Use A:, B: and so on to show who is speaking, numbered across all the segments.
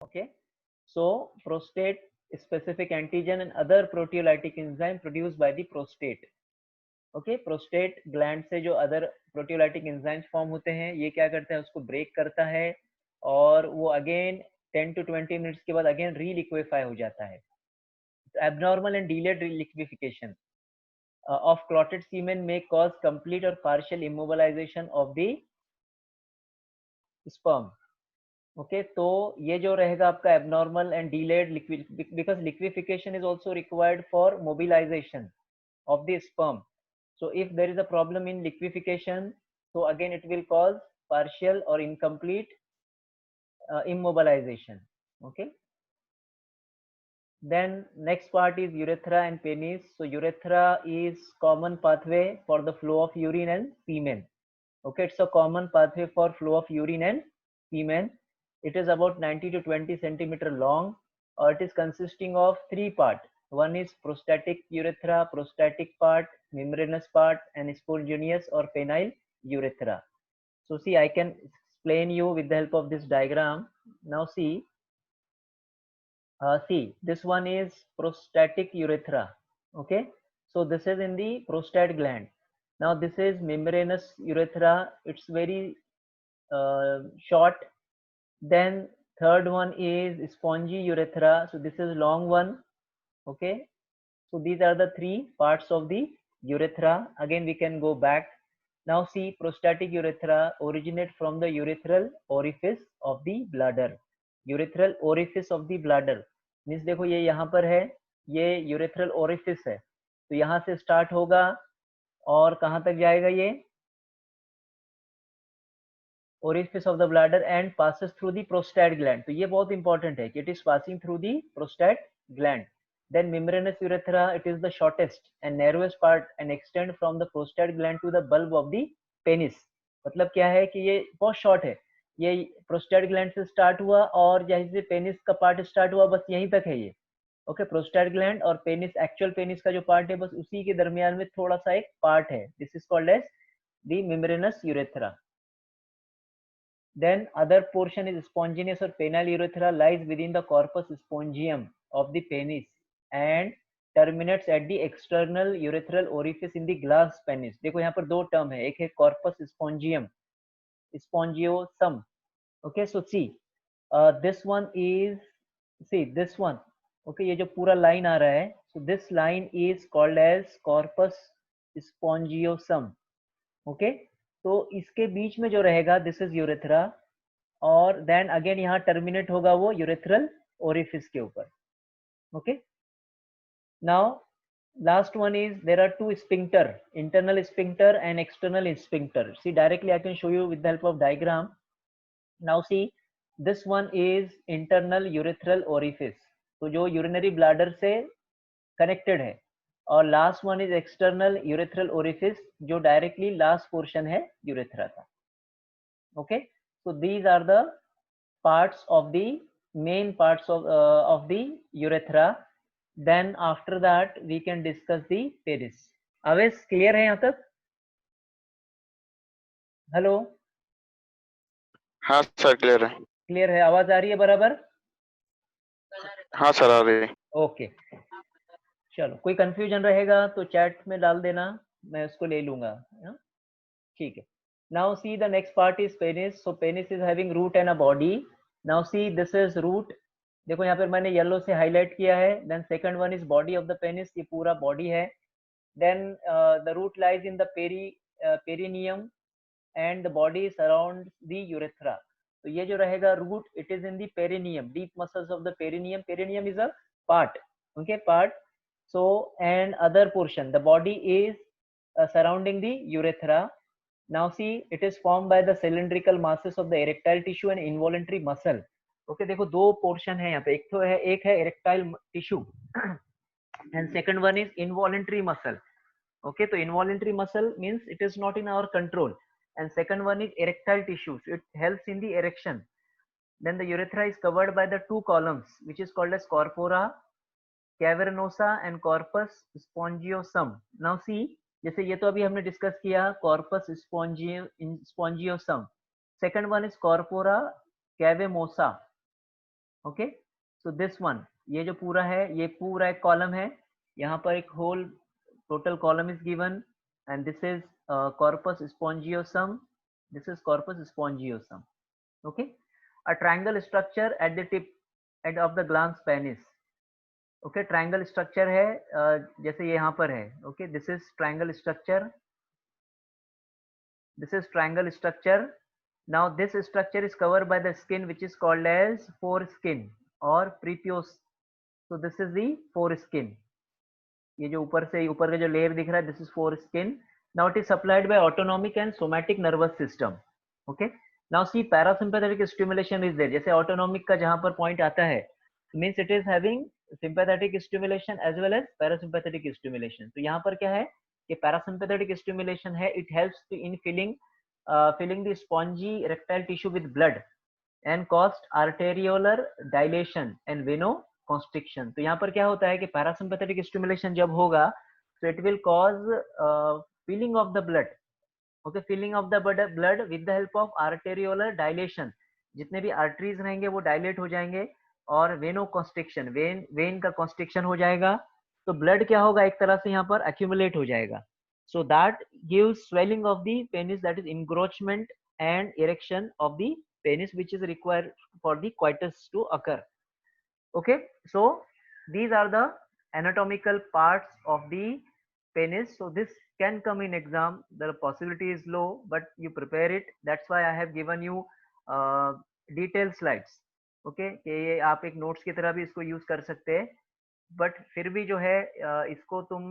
A: Okay, so prostate specific antigen and other proteolytic enzyme produced by the prostate. Okay, prostate gland से जो other proteolytic enzymes form होते हैं, ये क्या करता है, उसको ब्रेक करता है और वो अगेन 10 to 20 मिनट्स के बाद अगेन रीलिक्विफाई हो जाता है. Abnormal and delayed liquefaction of clotted semen may cause complete or partial immobilization of the sperm. Okay, तो ये जो रहेगा आपका abnormal and delayed liquid, because liquefaction is also required for mobilisation of the sperm. So if there is a problem in liquefaction, so again it will cause partial or incomplete immobilization. Okay, then next part is urethra and penis. So urethra is common pathway for the flow of urine and semen. Okay, it's a common pathway for flow of urine and semen. It is about 90 to 20 centimeter long, or it is consisting of three parts. One is prostatic urethra, prostatic part, membranous part, and spontaneous or penile urethra. So see, I can explain you with the help of this diagram. Now see, this one is prostatic urethra. Okay, so this is in the prostate gland. Now this is membranous urethra. It's very short. Then third one is spongy urethra. So this is long one. Okay, so these are the three parts of the urethra. Again we can go back. Now see, prostatic urethra originate from the urethral orifice of the bladder. Urethral orifice of the bladder means देखो ये यहाँ पर है, ये urethral orifice है, तो यहाँ से स्टार्ट होगा और कहाँ तक जाएगा, ये orifice of the bladder and passes through the prostate gland. तो ये बहुत इंपॉर्टेंट है कि it is passing through the prostate gland. Then membranous urethra, it is the shortest and narrowest part and extend from the prostate gland to the bulb of the penis. मतलब क्या है कि ये बहुत शॉर्ट है, ये प्रोस्टेट ग्लैंड से start हुआ और यहीं से पेनिस का पार्ट स्टार्ट हुआ, बस यहीं तक है ये. ओके, प्रोस्टेट ग्लैंड और पेनिस, एक्चुअल पेनिस का जो पार्ट है, बस उसी के दरमियान में थोड़ा सा एक पार्ट है. This is called as the membranous urethra. Then other portion is spontaneous or penile urethra, lies within the corpus spongium of the penis and terminates at the external urethral orifice in the glans penis. देखो यहाँ पर दो term है, एक है corpus spongium, spongiosum. Okay, so see, this one is, see this one. Okay, ये जो पूरा लाइन आ रहा है, so this line is called as corpus spongiosum. Okay, तो इसके बीच में जो रहेगा, दिस इज यूरेथ्रा, और देन अगेन यहाँ टर्मिनेट होगा वो यूरेथ्रल ओरिफिस के ऊपर. Okay, now last one is, there are two sphincter, internal sphincter and external sphincter. See directly I can show you with the help of diagram. Now see, this one is internal urethral orifice, तो जो urinary bladder से connected है, और last one is external urethral orifice, जो directly last portion है urethra का. Okay, so these are the parts of the main parts of the urethra. Then after that we can discuss the penis. Avesh clear है यहाँ तक? Hello,
B: हाँ sir clear है.
A: Clear है, आवाज आ रही है बराबर?
B: हाँ सर आ रही है.
A: ओके, चलो, कोई कंफ्यूजन रहेगा तो चैट में डाल देना, मैं उसको ले लूंगा. ठीक है. Now see, the next part is penis. So penis is having root and a body. Now see, this is root. देखो यहाँ पर मैंने येलो से हाईलाइट किया है. Then second one is body of the penis. ये पूरा बॉडी है. Then the root lies in the perineum and the body surrounds the urethra. तो ये जो रहेगा root, it is in the perineum, deep muscles of the perineum. Perineum is a part, okay, part. So and other portion, the body is surrounding the urethra. Now see, it is formed by the cylindrical masses of the erectile tissue and involuntary muscle. Okay, देखो दो portion है यहाँ पे, एक है erectile tissue and second one is involuntary muscle. Okay, so involuntary muscle means it is not in our control, and second one is erectile tissue, so it helps in the erection. Then the urethra is covered by the two columns, which is called as corpora cavernosa and corpus spongiosum. Now see, जैसे ये तो अभी हमने discuss किया corpus spongiosum. Second one is corpora cavernosa. Okay, so this one, ये जो पूरा है ये पूरा एक कॉलम है, यहाँ पर एक whole total column is given, and this is corpus spongiosum, this is corpus spongiosum. Okay, a triangle structure at the tip end of the glans penis. Okay, triangle structure है, जैसे ये यहाँ पर है. Okay, this is triangle structure, this is triangle structure. Now this structure is covered by the skin which is called as foreskin or prepuce. So this is the foreskin. ये जो ऊपर से ऊपर का जो लेयर दिख रहा है, this is foreskin. Now it is supplied by autonomic and somatic nervous system. Okay. Now see parasympathetic stimulation is there. जैसे autonomic का जहाँ पर point आता है, means it is having sympathetic stimulation as well as parasympathetic stimulation. तो यहाँ पर क्या है कि parasympathetic stimulation है, it helps in filling the spongy rectal tissue with blood and caused arteriolar dilation and venoconstriction. तो यहाँ पर क्या होता है कि parasympathetic stimulation जब होगा so it will cause filling of the blood. Okay, filling of the blood with the help of arteriolar dilation. जितने भी arteries रहेंगे वो dilate हो जाएंगे, और venoconstriction, vein का constriction हो जाएगा, तो blood क्या होगा, एक तरह से यहाँ पर accumulate हो जाएगा. So that gives swelling of the penis, that is encroachment and erection of the penis, which is required for the coitus to occur. Okay, so these are the anatomical parts of the penis. So this can come in exam. The possibility is low, but you prepare it. That's why I have given you detailed slides. Okay, कि ये आप एक notes की तरह भी इसको use कर सकते हैं, but फिर भी जो है इसको तुम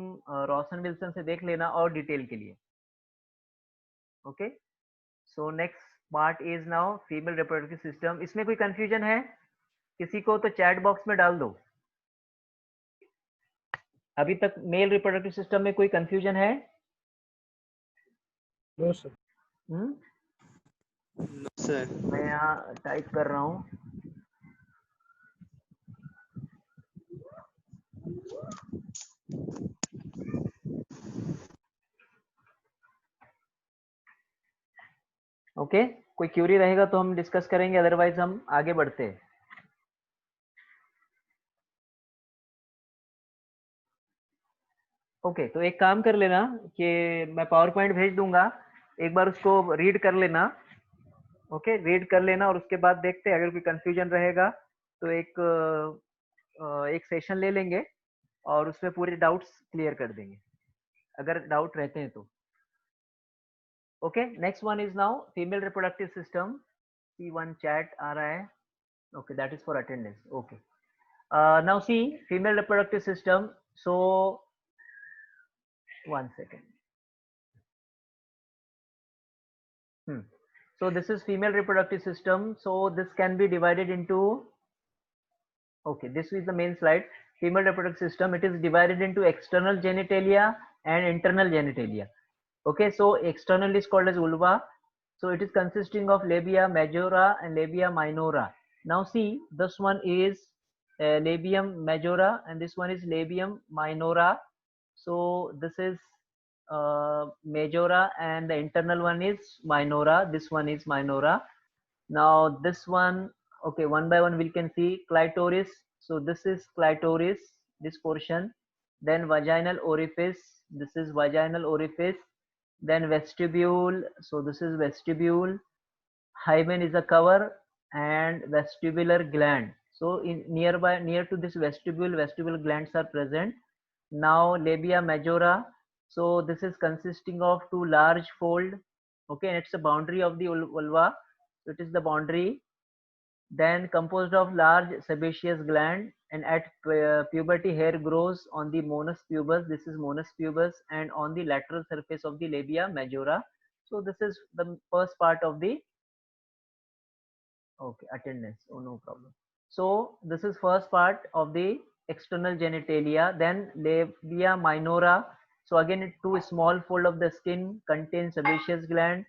A: रॉसन विल्सन से देख लेना और डिटेल के लिए. Okay, so next part is now female reproductive system. इसमें कोई confusion है किसी को तो चैट बॉक्स में डाल दो. अभी तक मेल रिप्रोडक्टिव सिस्टम में कोई कंफ्यूजन है?
C: No sir.
D: No sir.
A: मैं यहाँ टाइप कर रहा हूँ. ओके, कोई क्यूरी रहेगा तो हम डिस्कस करेंगे, अदरवाइज हम आगे बढ़ते हैं. ओके, तो एक काम कर लेना कि मैं पावर पॉइंट भेज दूंगा, एक बार उसको रीड कर लेना. ओके, रीड कर लेना और उसके बाद देखते हैं, अगर कोई कंफ्यूजन रहेगा तो एक सेशन ले लेंगे और उसमें पूरे डाउट्स क्लियर कर देंगे, अगर डाउट रहते हैं तो. Okay, next one is now female reproductive system. C1 chat आ रहा है. Okay, that is for attendance. Okay, now see female reproductive system. So one second. So this is female reproductive system. So this can be divided into, okay, this is the main slide. Female reproductive system, it is divided into external genitalia and internal genitalia. Okay, so external is called as vulva. So it is consisting of labia majora and labia minora. Now see, this one is labium majora and this one is labium minora. So this is majora and the internal one is minora. This one is minora. Now this one, okay, one by one we can see clitoris. So this is clitoris, this portion. Then vaginal orifice, this is vaginal orifice. Then vestibule, so this is vestibule. Hymen is a cover and vestibular gland. So near to this vestibule glands are present. Now labia majora. So this is consisting of two large fold. Okay, and it's a boundary of the vulva. So it is the boundary. Then composed of large sebaceous gland, and at puberty hair grows on the monus pubis. This is monus pubis, and on the lateral surface of the labia majora. So this is the first part of the, okay, attendance. Oh, no problem. So this is first part of the external genitalia. Then labia minora. So again, two small fold of the skin contains sebaceous gland.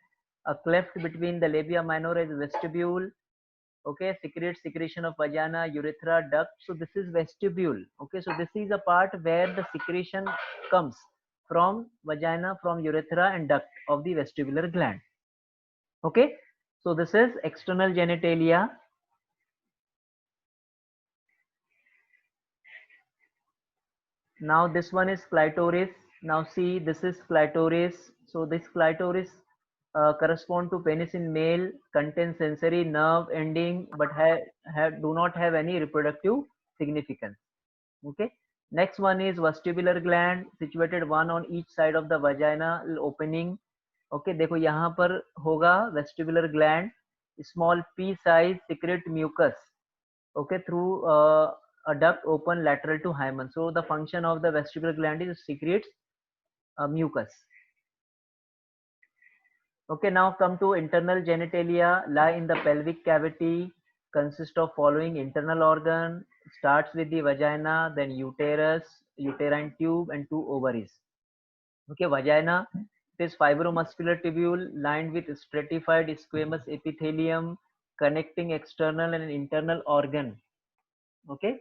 A: A cleft between the labia minora is vestibule. Okay, secretion of vagina, urethra, duct. So this is vestibule. Okay, so this is a part where the secretion comes from vagina, from urethra and duct of the vestibular gland. Okay, so this is external genitalia. Now this one is clitoris. Now see, this is clitoris. So this clitoris correspond to penis in male, contains sensory nerve ending, but do not have any reproductive significance. Okay. Next one is vestibular gland, situated one on each side of the vaginal opening. Okay, देखो यहाँ पर होगा vestibular gland, small pea size, secrete mucus. Okay, through a duct open lateral to hymen. So the function of the vestibular gland is secretes mucus. Okay, now come to internal genitalia, lie in the pelvic cavity, consist of following internal organ, starts with the vagina, then uterus, uterine tube, and two ovaries. Okay, vagina, it is fibromuscular tubule lined with stratified squamous epithelium connecting external and internal organ. Okay,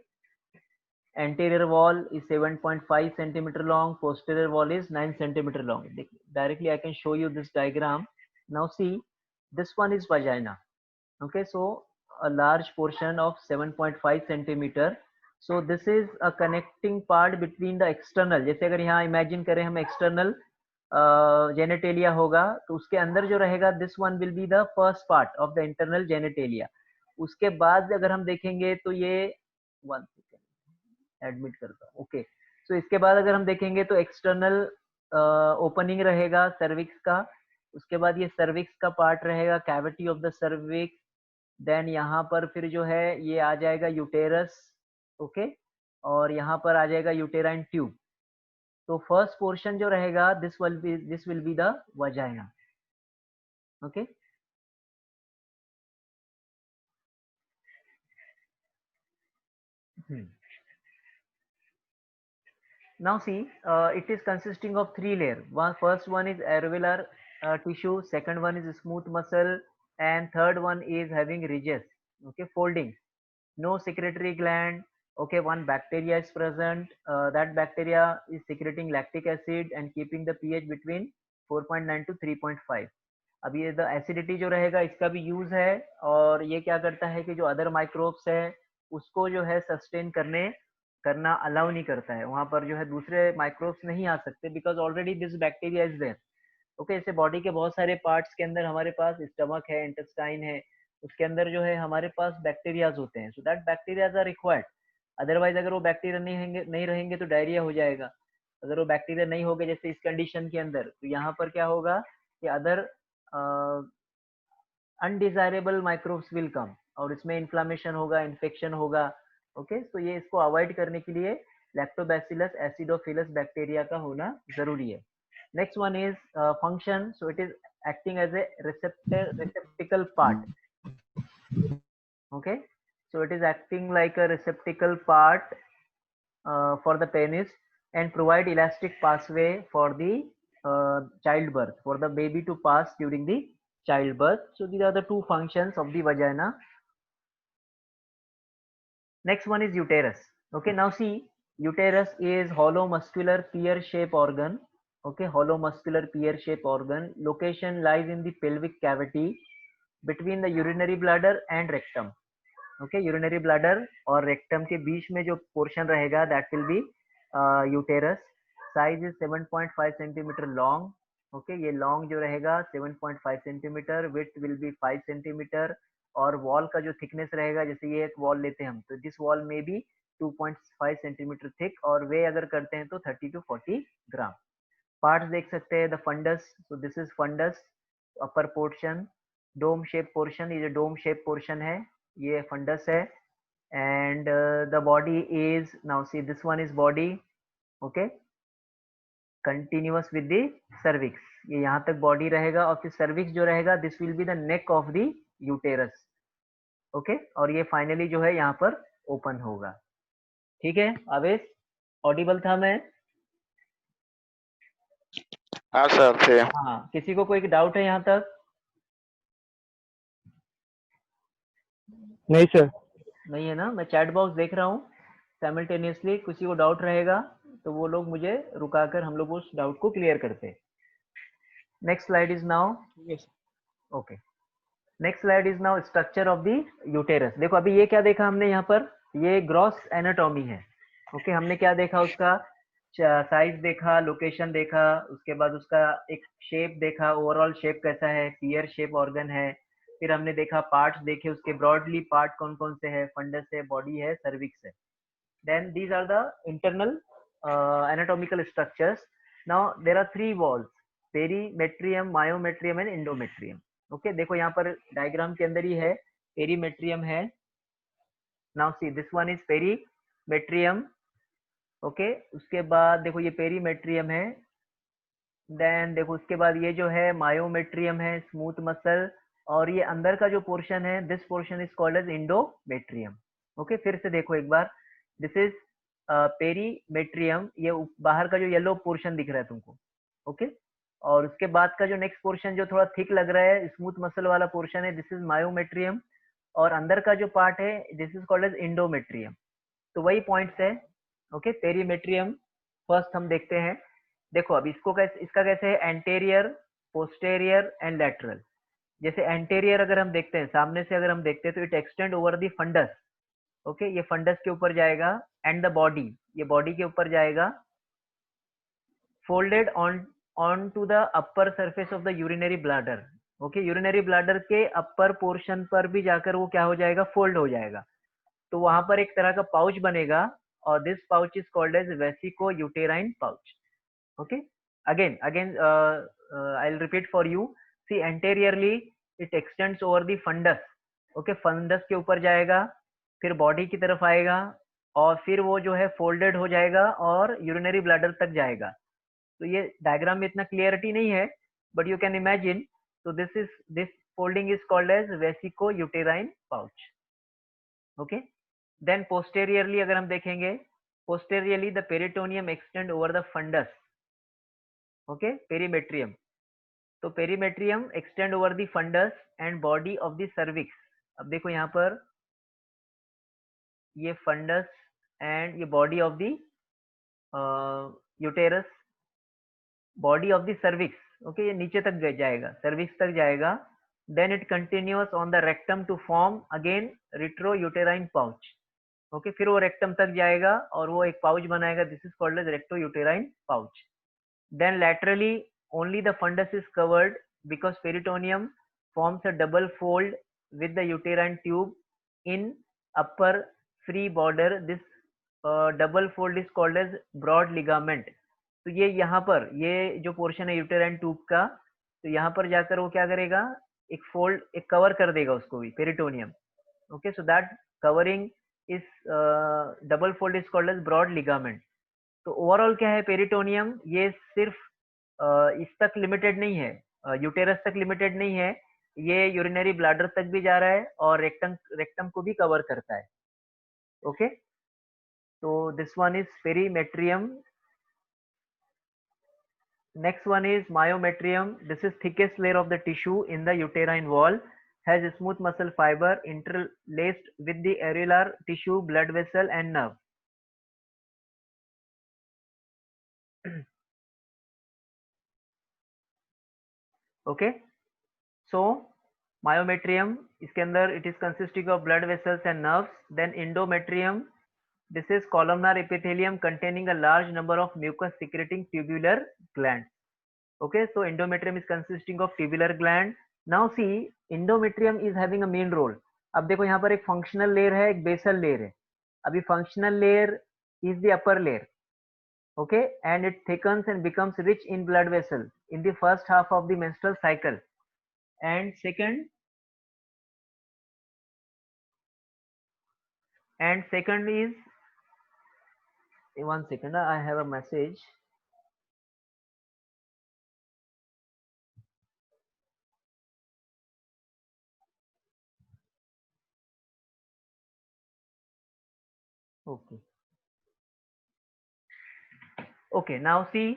A: anterior wall is 7.5 centimeter long, posterior wall is 9 centimeter long. Directly I can show you this diagram. Now see, this one is vagina. Okay, so a large portion of 7.5 centimeter. So this is a connecting part between the external, जैसे अगर यहाँ imagine करें हम external genitalia होगा, तो उसके अंदर जो रहेगा, this one will be the first part of the internal genitalia. उसके बाद अगर हम देखेंगे तो ये one second एडमिट करता हूँ. ओके, सो इसके बाद अगर हम देखेंगे तो एक्सटर्नल ओपनिंग रहेगा सर्विक्स का. उसके बाद ये सर्विक्स का पार्ट रहेगा, cavity of the cervix. Then यहाँ पर फिर जो है ये आ जाएगा यूटेरस. ओके, और यहाँ पर आ जाएगा यूटेराइन ट्यूब. तो फर्स्ट पोर्शन जो रहेगा, this will be the vagina. Okay, now see, it is consisting of three layers. First one is alveolar tissue, second one is smooth muscle, and third one is having ridges. Okay, folding. No secretory gland. Okay, one bacteria is present. That bacteria is secreting lactic acid and keeping the pH between 4.9 to 3.5. अब ये the acidity जो रहेगा इसका भी use है, और ये क्या करता है कि जो अदर माइक्रोब्स है उसको जो है सस्टेन करना अलाउ नहीं करता है. वहां पर जो है दूसरे माइक्रोब्स नहीं आ सकते, because already this bacteria is there. Okay, जैसे बॉडी के बहुत सारे पार्ट्स के अंदर हमारे पास स्टमक है, इंटेस्टाइन है, उसके अंदर जो है हमारे पास बैक्टीरियाज होते हैं. So that bacterias are required. Otherwise अगर वो बैक्टीरिया नहीं रहेंगे तो डायरिया हो जाएगा. अगर वो बैक्टीरिया नहीं होगे जैसे इस कंडीशन के अंदर, तो यहाँ पर क्या होगा कि other undesirable microbes will come, और इसमें इन्फ्लामेशन होगा, इन्फेक्शन होगा. ओके, तो ये इसको अवॉइड करने के लिए लैक्टोबैसिलस एसिडोफिलस बैक्टीरिया का होना जरूरी है. Next one is function. So it is acting as a receptacle part. Okay, so it is acting like a receptacle part for the penis and provide elastic pathway for the childbirth, for the baby to pass during the childbirth. So these are the two functions of the vagina. Next one is uterus. Okay, now see, uterus is hollow muscular pear shaped organ. Okay, hollow muscular pear shaped organ. Location lies in the pelvic cavity between the urinary bladder and rectum. Okay, urinary bladder और rectum के बीच में जो portion रहेगा, that will be uterus. Size is 7.5 centimeter long. Okay, ये long जो रहेगा 7.5 centimeter, width will be 5 centimeter, और wall का जो thickness रहेगा, जैसे ये एक wall लेते हैं हम, तो this wall may be 2.5 centimeter thick, और वे अगर करते हैं तो 30 to 40 ग्राम. पार्ट्स देख सकते हैं, the fundus. So this is fundus, upper portion. Dome shape portion, ये जो डोम शेप पोर्शन है ये फंडस है. And the body is, now see this one is body. Okay, continuous with the cervix. ये यहाँ तक बॉडी रहेगा, और फिर सर्विक्स जो रहेगा, this will be the neck of the uterus. Okay, और ये फाइनली जो है यहाँ पर ओपन होगा. ठीक है आवेश, ऑडिबल था मैं?
B: हाँ सर थे.
A: हाँ, किसी को कोई डाउट है यहाँ तक?
C: नहीं सर.
A: नहीं है ना? मैं चैट बॉक्स देख रहा हूँ साइमल्टेनियसली. किसी को डाउट रहेगा तो वो लोग मुझे रुकाकर हम लोग उस डाउट को क्लियर करते. Next slide is now. Okay, next slide is now structure of the uterus. देखो अभी ये क्या देखा हमने यहाँ पर, ये ग्रॉस एनाटॉमी है. ओके, हमने क्या देखा उसका, साइज देखा, लोकेशन देखा, उसके बाद उसका एक शेप देखा, ओवरऑल शेप कैसा है, पियर शेप ऑर्गन है। फिर हमने देखा पार्ट्स देखे उसके, ब्रॉडली पार्ट कौन कौन से है, फंडस है, बॉडी है, सर्विक्स है। Then these are the internal anatomical structures. Now there are three walls: perimetrium, myometrium and endometrium. Okay देखो यहाँ पर डायग्राम के अंदर ही है, पेरीमेट्रियम है। Now see this one is perimetrium. Okay उसके बाद देखो ये पेरीमेट्रियम है। देन देखो उसके बाद ये जो है मायोमेट्रियम है, स्मूथ मसल। और ये अंदर का जो पोर्शन है, this portion is called as endometrium. Okay फिर से देखो एक बार, दिस इज पेरीमेट्रियम, ये बाहर का जो येलो पोर्शन दिख रहा है तुमको। ओके और उसके बाद का जो नेक्स्ट पोर्शन जो थोड़ा थिक लग रहा है, स्मूथ मसल वाला पोर्शन है, दिस इज मायोमेट्रियम। और अंदर का जो पार्ट है, this is called as endometrium. तो वही पॉइंट्स है। ओके पेरीमेट्रियम फर्स्ट हम देखते हैं। देखो अब इसको कैसे, इसका कैसे है, एंटेरियर, पोस्टेरियर एंड लेटरल। जैसे एंटेरियर अगर हम देखते हैं, सामने से अगर हम देखते हैं, तो it extend over the fundus. Okay ये फंडस के ऊपर जाएगा। एंड द बॉडी, ये बॉडी के ऊपर जाएगा। Folded on to the upper surface of the urinary bladder. Okay urinary bladder के अपर पोर्शन पर भी जाकर वो क्या हो जाएगा, फोल्ड हो जाएगा। तो वहां पर एक तरह का पाउच बनेगा, और this pouch is called as vesico uterine pouch. okay again I'll repeat for you. See anteriorly it extends over the fundus. okay fundus के ऊपर जाएगा, फिर बॉडी की तरफ आएगा, और फिर वो जो है फोल्डेड हो जाएगा और यूरिनरी ब्लैडर तक जाएगा। तो ये डायग्राम में इतना क्लियरिटी नहीं है, बट यू कैन इमेजिन। तो this folding is called as vesico uterine pouch. Okay then posteriorly अगर हम देखेंगे, posteriorly the peritoneum extend over the fundus. Okay perimetrium, तो perimetrium extend over the fundus and body of the cervix. अब देखो यहाँ पर ये फंडस एंड ये body of the uterus, body of the cervix. Okay ये नीचे तक जाएगा, सर्विक्स तक जाएगा। Then it continuous on the rectum to form again retro uterine pouch. Okay फिर वो रेक्टम तक जाएगा और वो एक पाउच बनाएगा, this is called as recto uterine pouch. Then laterally only the fundus is covered, because peritoneum forms a double fold with the uterine tube in upper free border. This double fold is called as broad ligament. तो ये यहाँ पर ये जो portion है uterine tube का, तो यहाँ पर जाकर वो क्या करेगा, एक फोल्ड, एक कवर कर देगा उसको भी, peritoneum. Okay so that covering is double fold is called as broad ligament. तो ओवरऑल क्या है, पेरिटोनियम ये सिर्फ इस तक लिमिटेड नहीं है, यूटेरस तक लिमिटेड नहीं है, ये यूरिनरी ब्लैडर तक भी जा रहा है और रेक्टम को भी कवर करता है। ओके तो this one is perimetrium. Next one is myometrium. This is thickest layer of the tissue in the uterine wall, has smooth muscle fiber interlaced with the areolar tissue, blood vessel and nerve. Okay so myometrium, इसके अंदर it is consisting of blood vessels and nerves. Then endometrium, this is columnar epithelium containing a large number of mucus secreting tubular glands. okay so endometrium is consisting of tubular gland. now see endometrium is having a main role. अब देखो यहाँ पर एक functional layer है, एक basal layer है। अभी functional layer is the upper layer, okay and it thickens and becomes rich in blood vessel in the first half of the menstrual cycle. And second is, one second, I have a message. okay now see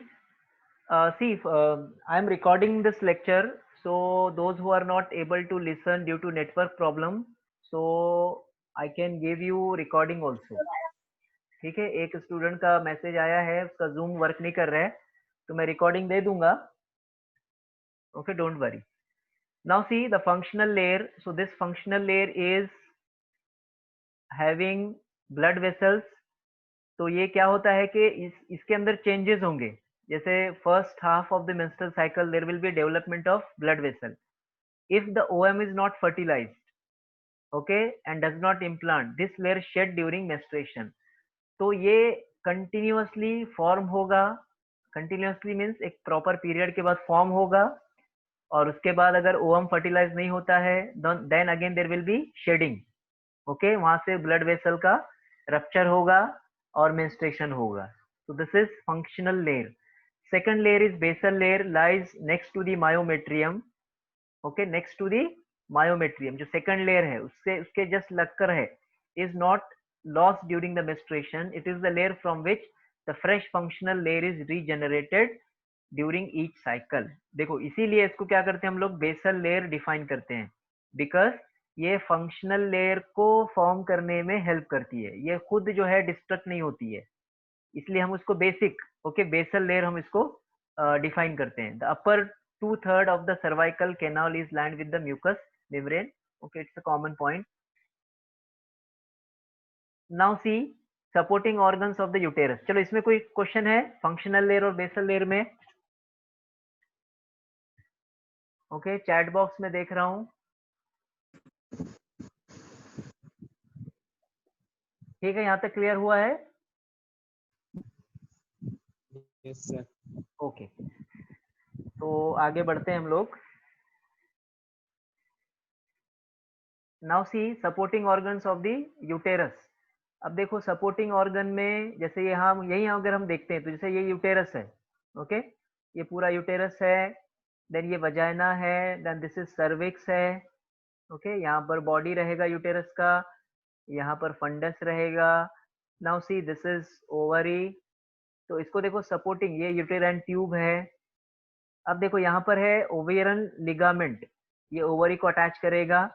A: I am recording this lecture, so those who are not able to listen due to network problem, so I can give you recording also. ठीक है, एक student का message आया है, उसका zoom work नहीं कर रहा है, तो मैं रिकॉर्डिंग दे दूंगा। Okay don't worry. Now see the functional layer. So this functional layer is having blood vessels, तो ये क्या होता है कि इसके अंदर चेंजेस होंगे, जैसे first half of the menstrual cycle there will be development of blood vessel if the OM is not fertilized, okay, and does not implant, this layer shed during menstruation. तो ये कंटिन्यूअसली फॉर्म होगा, continuously means एक proper period के बाद form होगा, और उसके बाद अगर ओवम फर्टिलाइज नहीं होता है then again there will be shedding, okay, वहां से ब्लड वेसल का रप्चर होगा और मेंस्ट्रुएशन होगा. so this is functional layer. Second layer is basal layer, lies next to the myometrium, okay, next to the myometrium. जो second layer है उससे उसके जस्ट लगकर है, is not lost during the menstruation, it is the layer from which the fresh functional layer is regenerated during each cycle. देखो इसीलिए इसको क्या करते हैं हम लोग बेसल लेयर डिफाइन करते हैं, बिकॉज ये फंक्शनल लेयर को फॉर्म करने में हेल्प करती है, ये खुद जो है डिस्ट्रक्ट नहीं होती है, इसलिए हम उसको बेसिक, ओके, बेसल लेयर हम इसको डिफाइन करते हैं. The upper 2/3 of the cervical canal is lined with the mucous membrane. Okay, it's a common point. Now see supporting organs of the uterus. चलो इसमें कोई क्वेश्चन है फंक्शनल लेयर और basal layer में? ओके, चैट बॉक्स में देख रहा हूं. ठीक है, यहां तक क्लियर हुआ है?
C: Yes sir.
A: ओके, तो आगे बढ़ते हैं हम लोग. Now see supporting organs of the uterus. अब देखो सपोर्टिंग ऑर्गन में जैसे ये हम यही अगर हम देखते हैं तो जैसे ये यूटेरस है, ओके, ये पूरा यूटेरस है, देन ये वजाइना है, देन दिस इज सर्विक्स है, ओके, यहाँ पर बॉडी रहेगा यूटेरस का, यहाँ पर फंडस रहेगा. Now see this is ovary. तो इसको देखो सपोर्टिंग, ये यूटेराइन ट्यूब है. अब देखो यहाँ पर है ओवेरियन लिगामेंट, ये ओवरी को अटैच करेगा.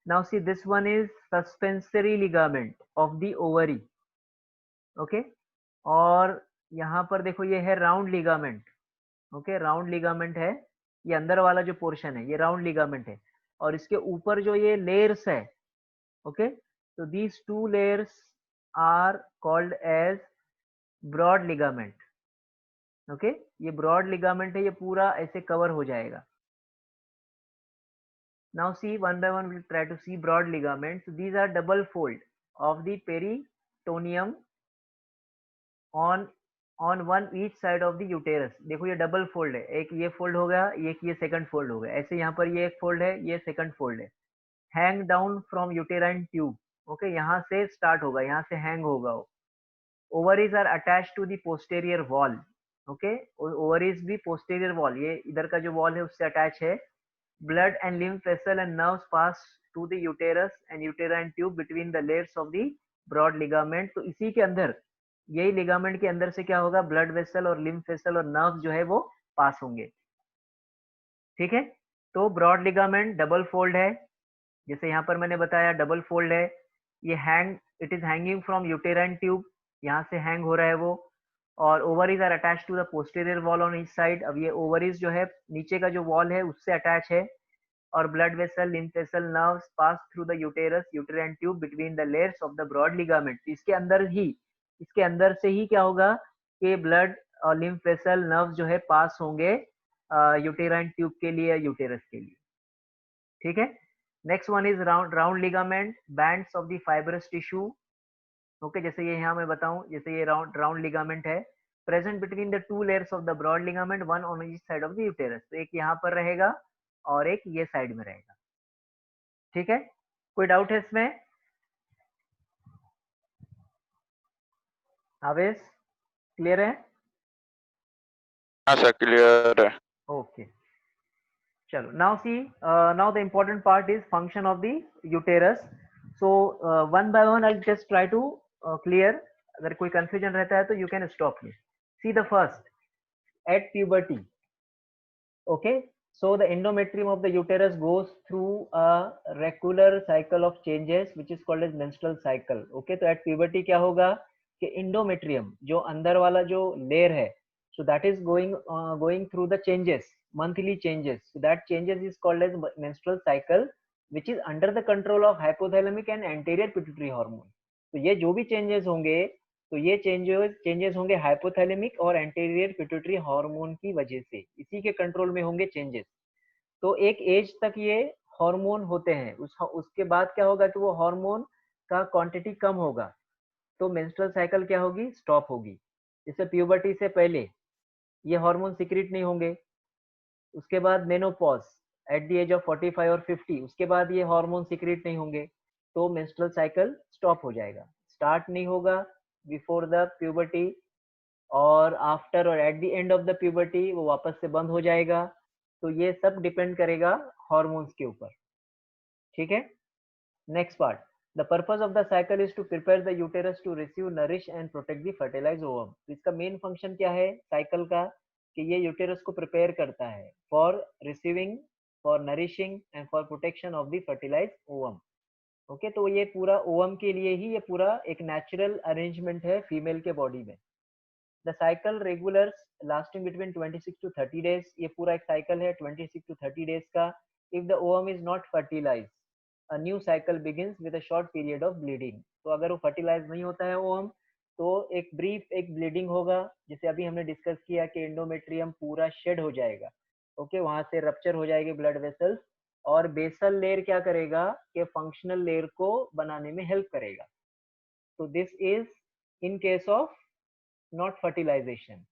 A: Now see this one is suspensory ligament of the ovary, okay, और यहाँ पर देखो ये है round ligament, okay, round ligament है, ये अंदर वाला जो पोर्शन है ये राउंड लिगामेंट है, और इसके ऊपर जो ये लेयर्स है, ओके, तो these two layers are called as broad ligament, okay, ये ब्रॉड लिगामेंट है, ये पूरा ऐसे कवर हो जाएगा. Now see one by one we'll try to see broad ligaments. So these are double fold of the peritoneum on one each side of the uterus. देखो ये double fold है, एक ये फोल्ड हो गया, एक ये सेकंड फोल्ड हो गया, ऐसे यहाँ पर ये एक फोल्ड है, ये सेकंड फोल्ड है. Hang down from uterine tube, okay, यहाँ से स्टार्ट होगा, यहाँ से हैंग होगा. Ovaries are attach to the posterior wall, okay, ovaries भी पोस्टेरियर वॉल, ये इधर का जो वॉल है उससे अटैच है. Blood and lymph vessel and nerves pass to the uterus and uterine tube between the layers of the broad ligament. तो इसी के अंदर, यही लिगामेंट के अंदर से क्या होगा, ब्लड वेसल और लिम्फ वेसल और नर्व जो है वो पास होंगे. ठीक है, तो ब्रॉड लिगामेंट डबल फोल्ड है, जैसे यहाँ पर मैंने बताया डबल फोल्ड है. ये hang, it is hanging from uterine tube, यहाँ से हैंग हो रहा है वो, और ovaries are attach to the posterior wall on each side. अब ये ओवरीज जो है नीचे का जो वॉल है उससे अटैच है, और blood vessel, lymph vessel, nerves pass through the uterus uterine tube between the layers of the broad ligament. इसके अंदर ही, इसके अंदर से ही क्या होगा कि ब्लड और लिम्फ वेसल, नर्व्स जो है पास होंगे यूटेराइन ट्यूब के लिए, यूटेरस के लिए. ठीक है, next one is round ligament, bands of the fibrous tissue, okay, जैसे ये यहाँ मैं बताऊं, जैसे ये राउंड लिगामेंट है, present between the two layers of the broad ligament, one on each side of the uterus. तो एक यहाँ पर रहेगा और एक ये साइड में रहेगा. ठीक है, कोई डाउट है इसमें? आवेश क्लियर है?
B: हाँ सर क्लियर है.
A: ओके, चलो now see, now the important part is function of the uterus. So one by one I just try to clear. अगर कोई कंफ्यूजन रहता है तो you can stop me. See the first, at puberty, okay, so the endometrium of the uterus goes through a regular cycle of changes which is called as menstrual cycle. okay, तो at puberty क्या होगा कि endometrium जो अंदर वाला जो layer है, so that is going through the changes, monthly changes. So that changes is called as menstrual cycle, which is under the control of hypothalamic and anterior pituitary hormone. तो ये जो भी changes होंगे तो ये चेंजेस होंगे hypothalamic और anterior pituitary hormone की वजह से, इसी के कंट्रोल में होंगे चेंजेस। तो एक एज तक ये हार्मोन होते हैं, उसके बाद क्या होगा कि वो हार्मोन का क्वांटिटी कम होगा, तो मेंस्ट्रुअल साइकिल क्या होगी, स्टॉप होगी। जैसे प्यूबर्टी से पहले ये हार्मोन सिक्रीट नहीं होंगे, उसके बाद menopause at the age of 45 और 50, उसके बाद ये हार्मोन सिक्रीट नहीं होंगे, तो मेंस्ट्रुअल साइकिल स्टॉप हो जाएगा, स्टार्ट नहीं होगा बिफोर द प्यूबर्टी, और आफ्टर और at the end of the puberty वो वापस से बंद हो जाएगा। तो ये सब डिपेंड करेगा हार्मोन्स के ऊपर, ठीक है। Next part, the purpose of the cycle is to prepare the uterus to receive, nourish and protect the fertilise ovum. तो इसका मेन फंक्शन क्या है साइकिल का, कि ये यूटेरस को प्रिपेयर करता है for receiving, for nourishing and for protection of the fertilise ovum. Okay, तो ये पूरा ओवम के लिए ही ये पूरा एक नेचुरल अरेंजमेंट है फीमेल के बॉडी में। The cycle regulars lasting between 26 to 30 days, ये पूरा एक साइकिल है 26 to 30 डेज का। If the ovum is not fertilize, a new cycle begins with a short period of bleeding. तो अगर वो फर्टिलाइज नहीं होता है ओवम, तो एक ब्रीफ एक ब्लीडिंग होगा, जैसे अभी हमने डिस्कस किया कि एंडोमेट्रियम पूरा शेड हो जाएगा, ओके, वहां से रप्चर हो जाएगी ब्लड वेसल्स, और बेसल लेयर क्या करेगा कि फंक्शनल लेयर को बनाने में हेल्प करेगा। तो this is in case of not fertilization.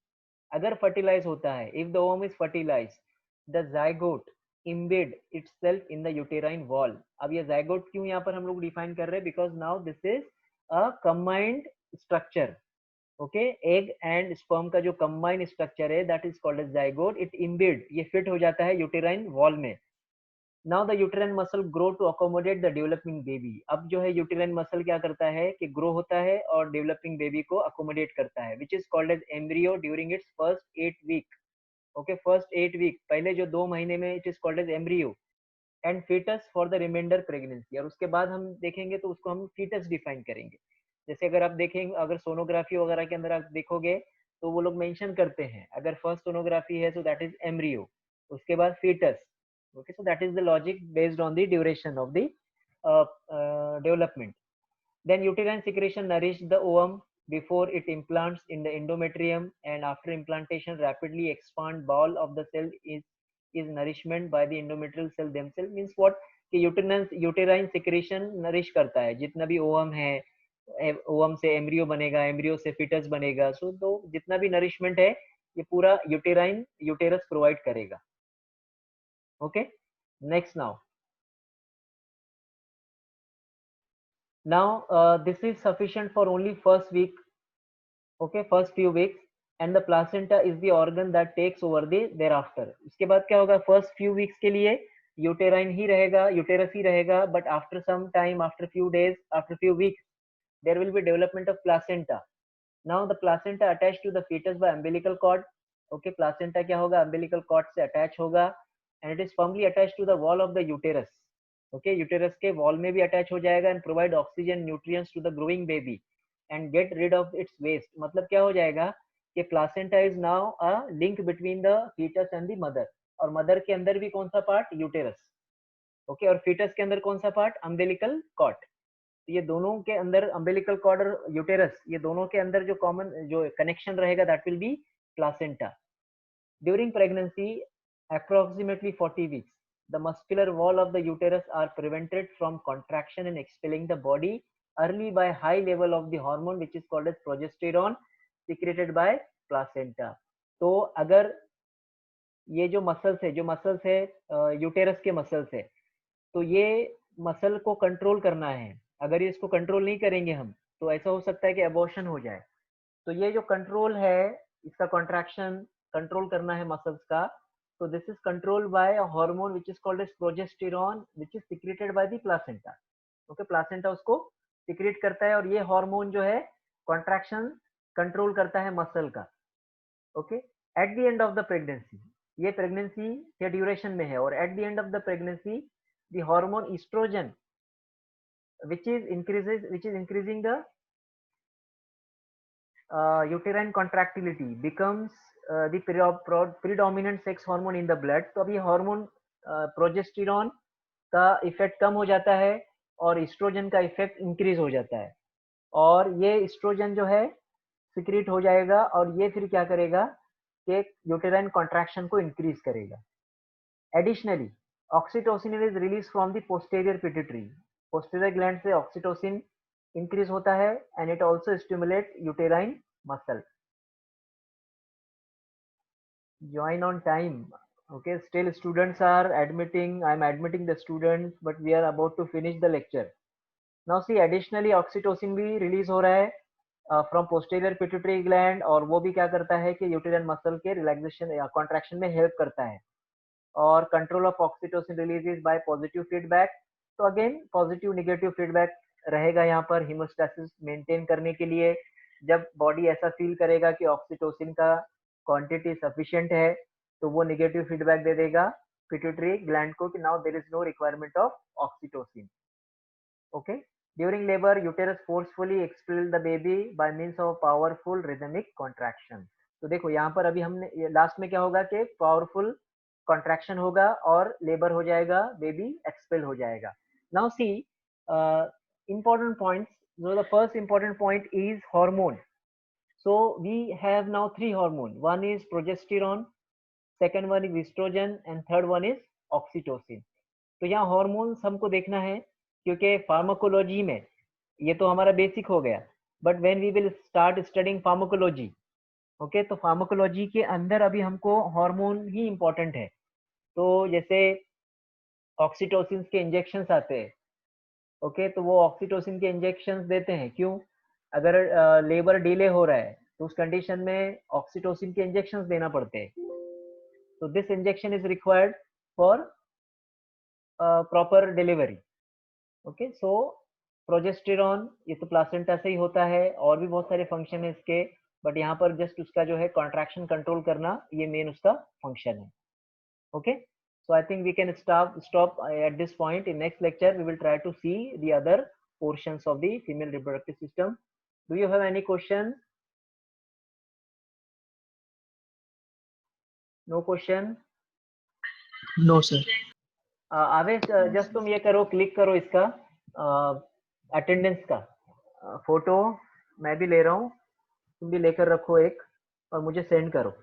A: अगर फर्टिलाइज होता है, if the ovum is fertilize, the zygote embed itself in the uterine wall. अब ये जाइगोट क्यों यहाँ पर हम लोग डिफाइन कर रहे हैं, because now this is a combined structure, okay, egg and sperm का जो कंबाइंड स्ट्रक्चर है that is called as zygote, it embed, ये फिट हो जाता है यूटेराइन वॉल में। Now the uterine muscle grow to accommodate the developing baby. अब जो है यूटेराइन मसल क्या करता है कि ग्रो होता है और डेवलपिंग बेबी को अकोमोडेट करता है, which is called as embryo during its first 8 week. Okay, first 8 week, पहले जो 2 महीने में it is called as embryo, and fetus for the reminder pregnancy. और उसके बाद हम देखेंगे तो उसको हम फीटस डिफाइन करेंगे। जैसे अगर आप देखेंगे, अगर सोनोग्राफी वगैरह के अंदर आप देखोगे तो वो लोग मेंशन करते हैं, अगर फर्स्ट सोनोग्राफी है तो दैट इज एम्ब्रियो, उसके बाद foetus. Okay, so that is the logic based on the duration of the development. Then uterine secretion nourish the ovum before it implants in the endometrium, and after implantation rapidly expand ball of the cell is nourishment by the endometrial cell themselves. Means what, कि uterine secretion nourish करता है, जितना भी ovum है, ovum से embryo बनेगा, embryo से foetus बनेगा, सो तो जितना भी नरिशमेंट है ये पूरा यूटेरस प्रोवाइड करेगा। Okay, next now this is sufficient for only first week, okay, first few weeks, and the placenta is the organ that takes over the thereafter. उसके बाद क्या होगा, first few weeks के लिए यूटेराइन ही रहेगा, uterus ही रहेगा, but after some time, after few days, after few weeks, there will be development of placenta. Now the placenta attached to the fetus by umbilical cord. Okay, placenta क्या होगा, umbilical cord से attach होगा, and it is firmly attached to the wall of the uterus. Okay, uterus के wall में भी attach हो जाएगा, and provide oxygen nutrients to the growing baby and get rid of its waste. मतलब क्या हो जाएगा कि placenta is now a link between the fetus and the mother, और mother के अंदर भी कौन सा part, uterus, okay, और fetus के अंदर कौन सा part, umbilical cord। ये दोनों के अंदर अम्बिलिकल कॉर्ड और यूटेरस, ये दोनों के अंदर जो कॉमन जो कनेक्शन रहेगा that will be placenta. During pregnancy approximately 40 weeks, the muscular wall of the uterus are prevented from contraction and expelling the body early by high level of the hormone which is called as progesterone secreted by placenta। तो अगर ये जो muscles है uterus के muscles है, तो ये muscle को कंट्रोल करना है, अगर ये इसको कंट्रोल नहीं करेंगे हम तो ऐसा हो सकता है कि अबॉर्शन हो जाए। तो ये जो कंट्रोल है, इसका कॉन्ट्रैक्शन कंट्रोल करना है मसल्स का, तो this is controlled by a hormone which is called as progesterone which is secreted by the placenta. Okay, placenta उसको सिक्रेट करता है, और ये हार्मोन जो है कॉन्ट्रैक्शन कंट्रोल करता है मसल का। Okay, at the end of the pregnancy, ये प्रेगनेंसी के ड्यूरेशन में है, और at the end of the pregnancy the hormone estrogen which is increasing the uterine contractility becomes the predominant sex hormone in the blood। तो अब ये hormone progesterone का effect कम हो जाता है और एस्ट्रोजन का इफेक्ट इंक्रीज हो जाता है, और ये एस्ट्रोजन जो है सिक्रीट हो जाएगा और ये फिर क्या करेगा कि यूटेराइन कॉन्ट्रैक्शन को इंक्रीज करेगा। Additionally oxytocin is release from the posterior pituitary, posterior gland से ऑक्सीटोसिन इंक्रीज होता है and it also stimulate uterine muscle. Join on time. Okay, still students are admitting. I'm admitting the students, but we are about to finish the lecture. Now see, additionally oxytocin भी release हो रहा है from posterior pituitary gland, और वो भी क्या करता है कि यूटेराइन मसल के रिलैक्सेशन या कॉन्ट्रैक्शन में हेल्प करता है। और control of oxytocin release is by positive feedback. तो अगेन पॉजिटिव निगेटिव फीडबैक रहेगा यहाँ पर हीमोस्टैसिस मेंटेन करने के लिए। जब बॉडी ऐसा फील करेगा कि ऑक्सीटोसिन का क्वांटिटी सफिशिएंट है तो वो निगेटिव फीडबैक दे देगा पिट्यूटरी ग्लैंड को कि now there is no requirement of oxytocin. Okay, during labour uterus forcefully expel the baby by means of powerful rhythmic contraction. तो देखो यहाँ पर अभी हमने लास्ट में क्या होगा कि पावरफुल कॉन्ट्रैक्शन होगा और लेबर हो जाएगा, बेबी एक्सपेल हो जाएगा। Now see important points. So the first important point is hormone. So we have now 3 hormone. One is progesterone, second one is estrogen and third one is oxytocin. तो यहाँ hormones हमको देखना है क्योंकि pharmacology में ये तो हमारा बेसिक हो गया, but when we will start studying pharmacology, okay, तो फार्माकोलॉजी के अंदर अभी हमको हार्मोन ही इम्पोर्टेंट है। तो जैसे ऑक्सीटोसिन के इंजेक्शंस आते हैं, ओके, तो वो ऑक्सीटोसिन के इंजेक्शंस देते हैं क्यों? अगर लेबर डिले हो रहा है तो उस कंडीशन में ऑक्सीटोसिन के इंजेक्शंस देना पड़ते हैं। तो this injection is required for proper delivery. Okay, so progesterone ये तो प्लासेंटा से ही होता है, और भी बहुत सारे फंक्शन है इसके, बट यहाँ पर जस्ट उसका जो है कॉन्ट्रैक्शन कंट्रोल करना ये मेन उसका फंक्शन है। Okay, so I think we can stop at this point. In next lecture we will try to see the other portions of the female reproductive system. Do you have any question? No question?
C: No, sir.
A: आवेश just तुम ये करो, click करो इसका attendance का photo, मैं भी ले रहा हूँ, तुम भी लेकर रखो एक और मुझे सेंड करो।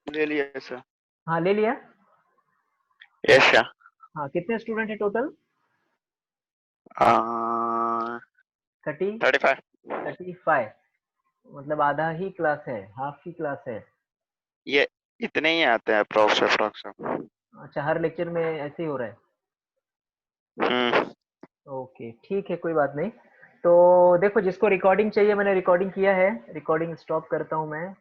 B: ले लिया सर।
A: हाँ ले लिया।
B: Yes sir.
A: हाँ, कितने स्टूडेंट है टोटल? 35 मतलब आधा ही क्लास है, हाफ की क्लास है।
B: ये इतने ही आते हैं अप्रोक्स।
A: अच्छा, हर लेक्चर में ऐसे ही हो रहा है? ओके, ठीक है, कोई बात नहीं। तो देखो, जिसको रिकॉर्डिंग चाहिए मैंने रिकॉर्डिंग किया है, रिकॉर्डिंग स्टॉप करता हूँ मैं,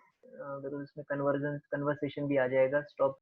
A: इसमें कन्वर्सेशन भी आ जाएगा। स्टॉप